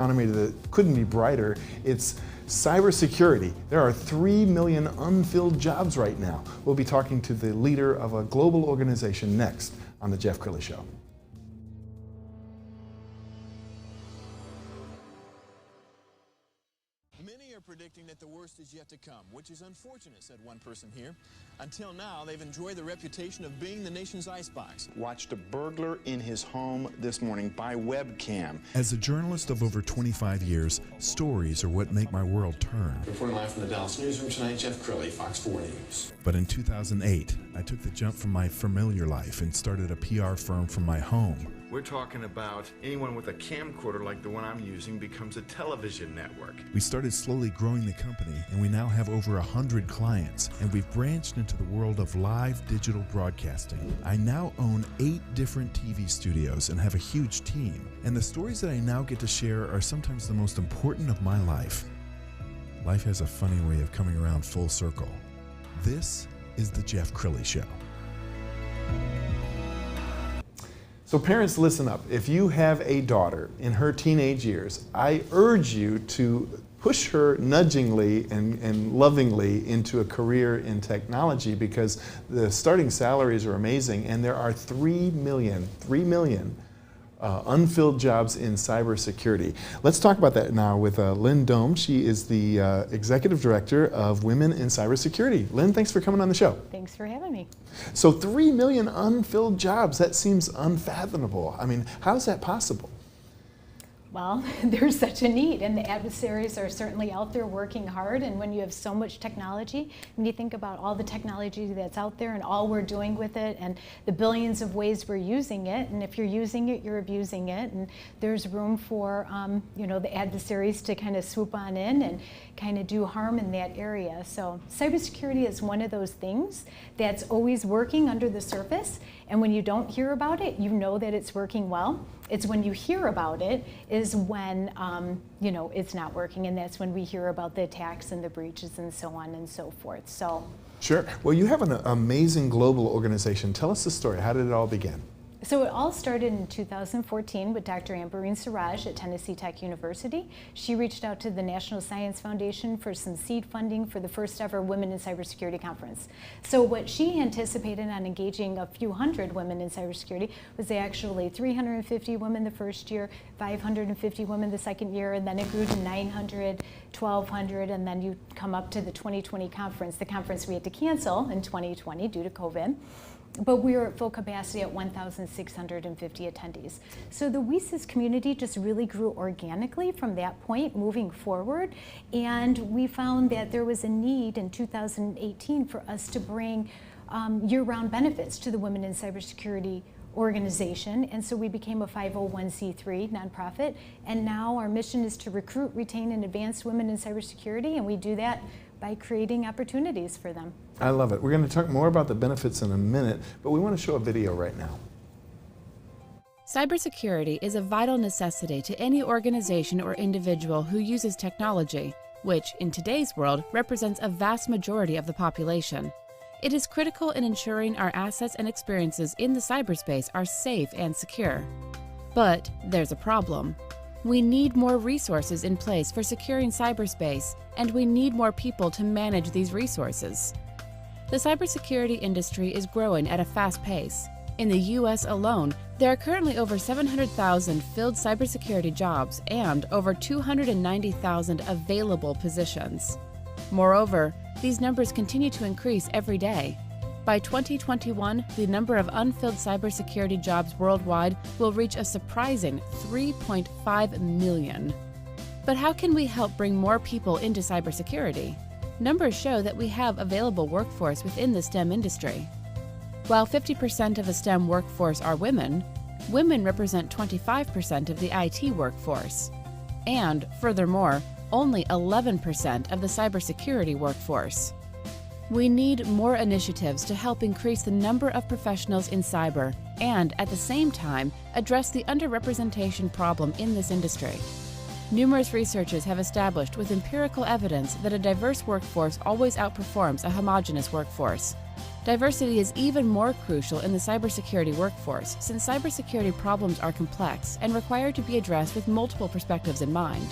economy that couldn't be brighter. It's cybersecurity. There are 3 million unfilled jobs right now. We'll be talking to the leader of a global organization next on The Jeff Crilley Show. Many are predicting that the worst is yet to come, which is unfortunate, said one person here. Until now, they've enjoyed the reputation of being the nation's icebox. Watched a burglar in his home this morning by webcam. As a journalist of over 25 years, stories are what make my world turn. Reporting live from the Dallas newsroom tonight, Jeff Crilley, Fox 4 News. But in 2008, I took the jump from my familiar life and started a PR firm from my home. We're talking about anyone with a camcorder like the one I'm using becomes a television network. We started slowly growing the company, and we now have over 100 clients, and we've branched into the world of live digital broadcasting. I now own 8 different TV studios and have a huge team, and the stories that I now get to share are sometimes the most important of my life. Life has a funny way of coming around full circle. This is The Jeff Crilley Show. So parents, listen up. If you have a daughter in her teenage years, I urge you to push her nudgingly and lovingly into a career in technology, because the starting salaries are amazing, and there are 3 million unfilled jobs in cybersecurity. Let's talk about that now with Lynn Dohm. She is the Executive Director of Women in Cybersecurity. Lynn, thanks for coming on the show. Thanks for having me. So 3 million unfilled jobs, that seems unfathomable. I mean, how is that possible? Well, there's such a need, and the adversaries are certainly out there working hard. And when you have so much technology, when you think about all the technology that's out there and all we're doing with it and the billions of ways we're using it, and if you're using it, you're abusing it, and there's room for the adversaries to kind of swoop on in and kind of do harm in that area. So cybersecurity is one of those things that's always working under the surface, and when you don't hear about it, you know that it's working well. It's when you hear about it is when it's not working, and that's when we hear about the attacks and the breaches and so on and so forth. So, sure. Well, you have an amazing global organization. Tell us the story. How did it all begin? So it all started in 2014 with Dr. Amberine Siraj at Tennessee Tech University. She reached out to the National Science Foundation for some seed funding for the first ever Women in Cybersecurity conference. So what she anticipated on engaging a few hundred women in cybersecurity was actually 350 women the first year, 550 women the second year, and then it grew to 900, 1,200, and then you come up to the 2020 conference, the conference we had to cancel in 2020 due to COVID. But we were at full capacity at 1,650 attendees. So the WiCyS community just really grew organically from that point moving forward. And we found that there was a need in 2018 for us to bring year-round benefits to the Women in Cybersecurity organization. And so we became a 501c3 nonprofit. And now our mission is to recruit, retain, and advance women in cybersecurity. And we do that by creating opportunities for them. I love it. We're going to talk more about the benefits in a minute, but we want to show a video right now. Cybersecurity is a vital necessity to any organization or individual who uses technology, which, in today's world, represents a vast majority of the population. It is critical in ensuring our assets and experiences in the cyberspace are safe and secure. But there's a problem. We need more resources in place for securing cyberspace, and we need more people to manage these resources. The cybersecurity industry is growing at a fast pace. In the U.S. alone, there are currently over 700,000 filled cybersecurity jobs and over 290,000 available positions. Moreover, these numbers continue to increase every day. By 2021, the number of unfilled cybersecurity jobs worldwide will reach a surprising 3.5 million. But how can we help bring more people into cybersecurity? Numbers show that we have available workforce within the STEM industry. While 50% of the STEM workforce are women, women represent 25% of the IT workforce. And furthermore, only 11% of the cybersecurity workforce. We need more initiatives to help increase the number of professionals in cyber and, at the same time, address the underrepresentation problem in this industry. Numerous researchers have established with empirical evidence that a diverse workforce always outperforms a homogeneous workforce. Diversity is even more crucial in the cybersecurity workforce, since cybersecurity problems are complex and require to be addressed with multiple perspectives in mind.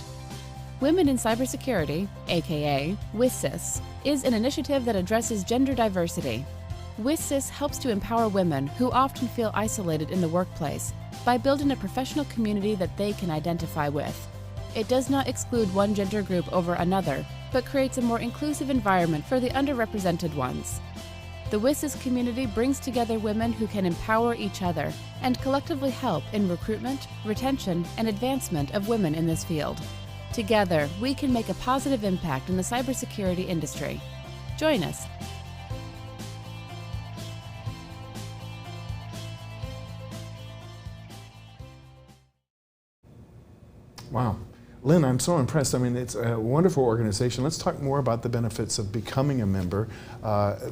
Women in Cybersecurity, aka WiCyS, is an initiative that addresses gender diversity. WiCyS helps to empower women who often feel isolated in the workplace by building a professional community that they can identify with. It does not exclude one gender group over another, but creates a more inclusive environment for the underrepresented ones. The WiCyS community brings together women who can empower each other and collectively help in recruitment, retention, and advancement of women in this field. Together, we can make a positive impact in the cybersecurity industry. Join us. Wow. Lynn, I'm so impressed. I mean, it's a wonderful organization. Let's talk more about the benefits of becoming a member.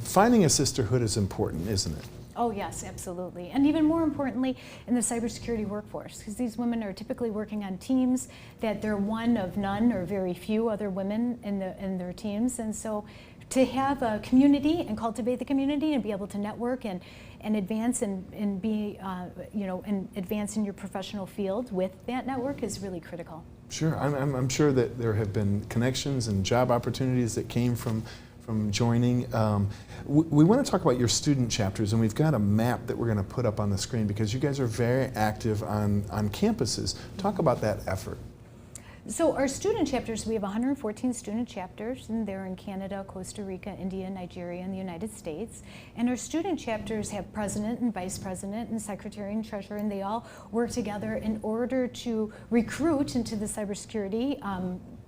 Finding a sisterhood is important, isn't it? Oh yes, absolutely. And even more importantly, in the cybersecurity workforce, because these women are typically working on teams that they're one of none or very few other women in their teams. And so to have a community and cultivate the community and be able to network and advance and be, and advance in your professional field with that network is really critical. Sure, I'm sure that there have been connections and job opportunities that came from joining. We want to talk about your student chapters, and we've got a map that we're going to put up on the screen because you guys are very active on campuses. Talk about that effort. So our student chapters, we have 114 student chapters, and they're in Canada, Costa Rica, India, Nigeria, and the United States. And our student chapters have president and vice president and secretary and treasurer, and they all work together in order to recruit into the cybersecurity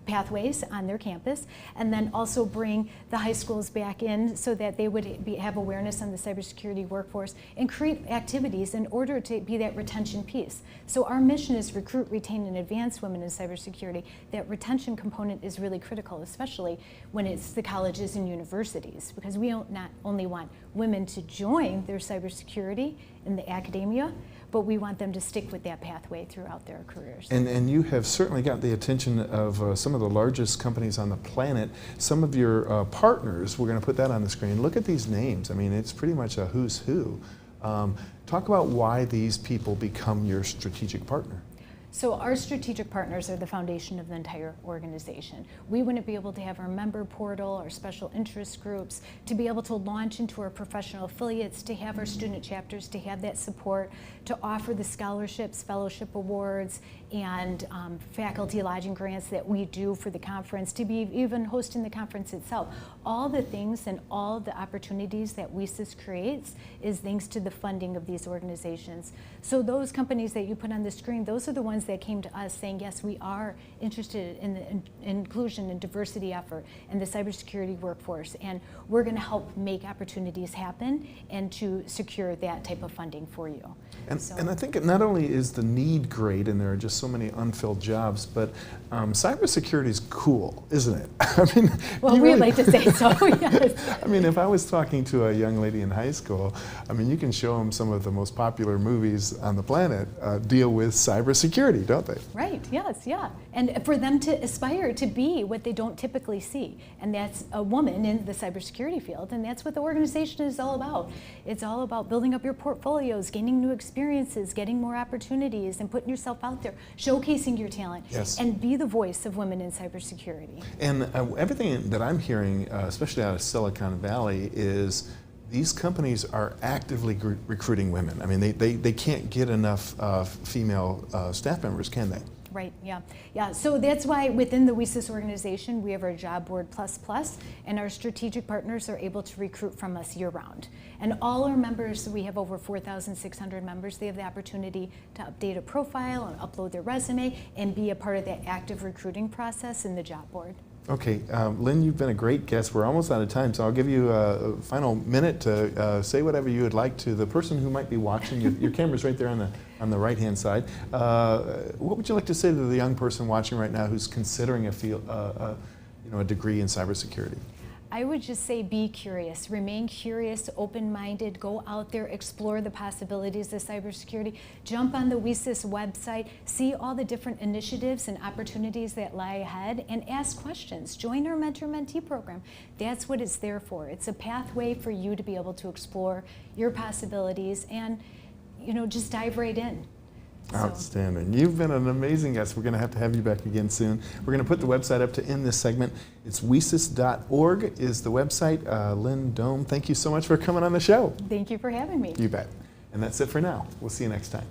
pathways on their campus, and then also bring the high schools back in so that they would have awareness on the cybersecurity workforce and create activities in order to be that retention piece. So our mission is recruit, retain, and advance women in cybersecurity. That retention component is really critical, especially when it's the colleges and universities, because we don't not only want women to join their cybersecurity in the academia, but we want them to stick with that pathway throughout their careers. And you have certainly got the attention of some of the largest companies on the planet. Some of your partners, we're going to put that on the screen. Look at these names. I mean, it's pretty much a who's who. Talk about why these people become your strategic partner. So our strategic partners are the foundation of the entire organization. We wouldn't be able to have our member portal, our special interest groups, to be able to launch into our professional affiliates, to have our student chapters, to have that support, to offer the scholarships, fellowship awards, and faculty lodging grants that we do for the conference, to be even hosting the conference itself. All the things and all the opportunities that WiCyS creates is thanks to the funding of these organizations. So those companies that you put on the screen, those are the ones that came to us saying, yes, we are interested in the inclusion and diversity effort in the cybersecurity workforce, and we're going to help make opportunities happen and to secure that type of funding for you. And I think not only is the need great, and there are just so many unfilled jobs, but cybersecurity is cool, isn't it? I mean, well, we'd like to say so, yes. I mean, if I was talking to a young lady in high school, I mean, you can show them some of the most popular movies on the planet deal with cybersecurity, don't they? Right, yes, yeah. And for them to aspire to be what they don't typically see, and that's a woman in the cybersecurity field, and that's what the organization is all about. It's all about building up your portfolios, gaining new experiences, getting more opportunities, and putting yourself out there, showcasing your talent, yes, and be the voice of women in cybersecurity. And everything that I'm hearing, especially out of Silicon Valley, is these companies are actively recruiting women. I mean, they can't get enough female staff members, can they? Right, yeah. Yeah, so that's why within the WiCyS organization, we have our Job Board Plus, and our strategic partners are able to recruit from us year-round. And all our members, we have over 4,600 members, they have the opportunity to update a profile and upload their resume and be a part of that active recruiting process in the job board. Okay, Lynn, you've been a great guest. We're almost out of time, so I'll give you a final minute to say whatever you would like to the person who might be watching. Your camera's right there on the right-hand side. What would you like to say to the young person watching right now who's considering a degree in cybersecurity? I would just say be curious, remain curious, open-minded, go out there, explore the possibilities of cybersecurity, jump on the WiCyS website, see all the different initiatives and opportunities that lie ahead, and ask questions. Join our mentor-mentee program. That's what it's there for. It's a pathway for you to be able to explore your possibilities and, you know, just dive right in. Outstanding. You've been an amazing guest. We're going to have you back again soon. We're going to put the website up to end this segment. It's WiCyS.org is the website. Lynn Dohm, thank you so much for coming on the show. Thank you for having me. You bet. And that's it for now. We'll see you next time.